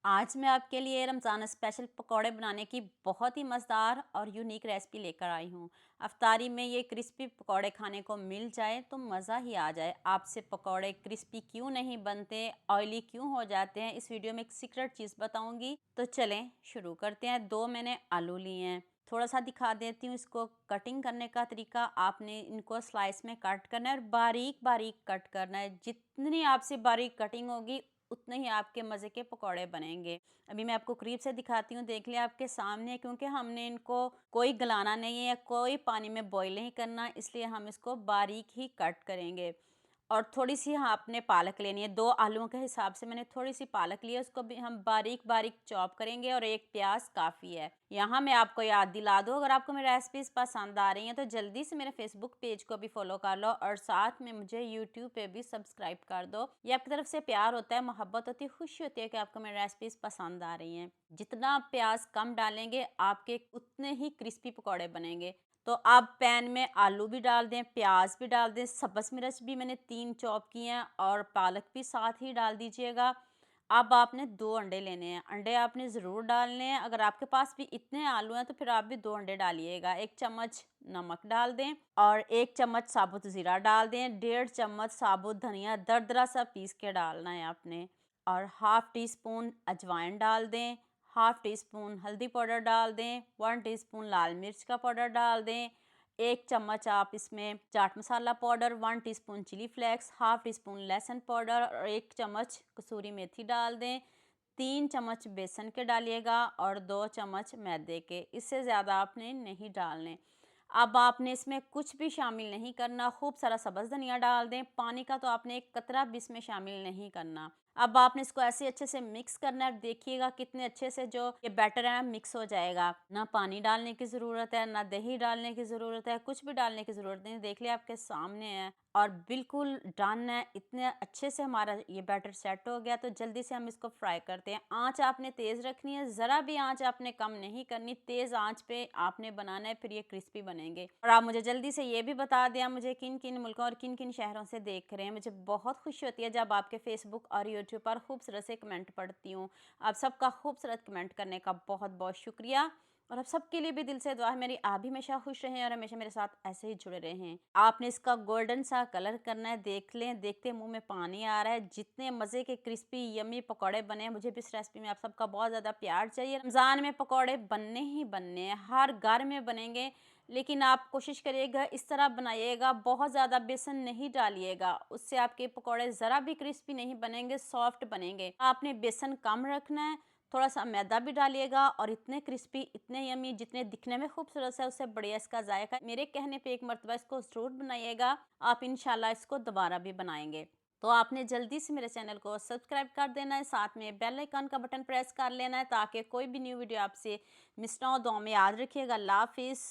आज मैं आपके लिए रमज़ान स्पेशल पकौड़े बनाने की बहुत ही मज़ेदार और यूनिक रेसिपी लेकर आई हूँ। अफ्तारी में ये क्रिस्पी पकौड़े खाने को मिल जाए तो मज़ा ही आ जाए। आपसे पकौड़े क्रिस्पी क्यों नहीं बनते, ऑयली क्यों हो जाते हैं, इस वीडियो में एक सीक्रेट चीज़ बताऊँगी। तो चलें शुरू करते हैं। 2 मैंने आलू लिए हैं। थोड़ा सा दिखा देती हूँ इसको कटिंग करने का तरीका। आपने इनको स्लाइस में कट करना है और बारीक बारीक कट करना है। जितनी आपसे बारीक कटिंग होगी उतने ही आपके मज़े के पकौड़े बनेंगे। अभी मैं आपको करीब से दिखाती हूँ, देख लिया आपके सामने है, क्योंकि हमने इनको कोई गलाना नहीं है या कोई पानी में बॉईल नहीं करना, इसलिए हम इसको बारीक ही कट करेंगे। और थोड़ी-सी हाँ, आपने पालक लेनी है, 2 आलूओं के हिसाब से मैंने थोड़ी-सी पालक ली है, उसको भी हम बारीक-बारीक चॉप करेंगे और 1 प्याज़ काफ़ी है। यहाँ मैं आपको याद दिला दूँ, अगर आपको मेरी रेसिपीज़ पसंद आ रही हैं, तो जल्दी से मेरे फेसबुक पेज को भी फ़ॉलो कर लो और साथ में मुझे यूट्यूब पे भी सब्सक्राइब कर दो। ये आपकी तरफ से प्यार होता है, मोहब्बत होती है, खुशी होती है कि आपको मेरी रेसिपीज़ पसंद आ रही हैं। जितना आप प्याज़ कम डालेंगे, आपके उतने ही क्रिस्पी पकौड़े बनेंगे। तो आप पैन में आलू भी डाल दें, प्याज भी डाल दें, सब्ज़ मिर्च भी मैंने 3 चॉप किए हैं और पालक भी साथ ही डाल दीजिएगा। अब आपने 2 अंडे लेने हैं, अंडे आपने ज़रूर डालने हैं। अगर आपके पास भी इतने आलू हैं तो फिर आप भी 2 अंडे डालिएगा। 1 चम्मच नमक डाल दें और 1 चम्मच साबुत ज़ीरा डाल दें, 1.5 चम्मच साबुत धनिया दरदरा सा पीस के डालना है आपने और हाफ़ टी स्पून अजवाइन डाल दें, हाफ़ टी स्पून हल्दी पाउडर डाल दें, 1 टीस्पून लाल मिर्च का पाउडर डाल दें, 1 चम्मच आप इसमें chaat masala powder, 1 teaspoon chili flakes, half teaspoon लहसुन पाउडर और 1 चम्मच कसूरी मेथी डाल दें। 3 चम्मच बेसन के डालिएगा और 2 चम्मच मैदे के, इससे ज़्यादा आपने नहीं डालने। अब आपने इसमें कुछ भी शामिल नहीं करना, खूब सारा सब्ज़ धनिया डाल दें, पानी का तो आपने एक कतरा भी इसमें शामिल नहीं करना। अब आपने इसको ऐसे अच्छे से मिक्स करना है, देखिएगा कितने अच्छे से जो ये बैटर है ना मिक्स हो जाएगा। ना पानी डालने की ज़रूरत है, ना दही डालने की ज़रूरत है, कुछ भी डालने की ज़रूरत नहीं, देख लिया आपके सामने है और बिल्कुल डन है। इतने अच्छे से हमारा ये बैटर सेट हो गया, तो जल्दी से हम इसको फ्राई करते हैं। आँच आपने तेज़ रखनी है, ज़रा भी आँच आपने कम नहीं करनी, तेज़ आँच पे आपने बनाना है, फिर ये क्रिस्पी बनेंगे। और आप मुझे जल्दी से ये भी बता दें आप मुझे किन-किन मुल्कों और किन-किन शहरों से देख रहे हैं। मुझे बहुत खुशी होती है जब आपके फेसबुक और यूट्यूब पर खूबसूरत से कमेंट पढ़ती हूँ। आप सबका खूबसूरत कमेंट करने का बहुत-बहुत शुक्रिया और आप सबके लिए भी दिल से दुआ है मेरी, आप भी हमेशा खुश रहें और हमेशा मेरे साथ ऐसे ही जुड़े रहें। आपने इसका गोल्डन सा कलर करना है, देख लें, देखते मुँह में पानी आ रहा है। जितने मज़े के क्रिस्पी यम्मी पकौड़े बने हैं, मुझे भी इस रेसिपी में आप सबका बहुत ज़्यादा प्यार चाहिए। रमज़ान में पकौड़े बनने ही बनने हैं, हर घर में बनेंगे, लेकिन आप कोशिश करिएगा इस तरह बनाइएगा, बहुत ज़्यादा बेसन नहीं डालिएगा, उससे आपके पकौड़े ज़रा भी क्रिस्पी नहीं बनेंगे, सॉफ्ट बनेंगे। आपने बेसन कम रखना है, थोड़ा सा मैदा भी डालिएगा और इतने क्रिस्पी, इतने यम्मी, जितने दिखने में खूबसूरत है उससे बढ़िया इसका जायका। मेरे कहने पे एक मरतबा इसको ज़रूर बनाइएगा, आप इंशाल्लाह इसको दोबारा भी बनाएंगे। तो आपने जल्दी से मेरे चैनल को सब्सक्राइब कर देना है, साथ में बेल आइकन का बटन प्रेस कर लेना है ताकि कोई भी न्यू वीडियो आपसे मिस ना हो। दुआ में याद रखिएगा। अल्लाह हाफिज़।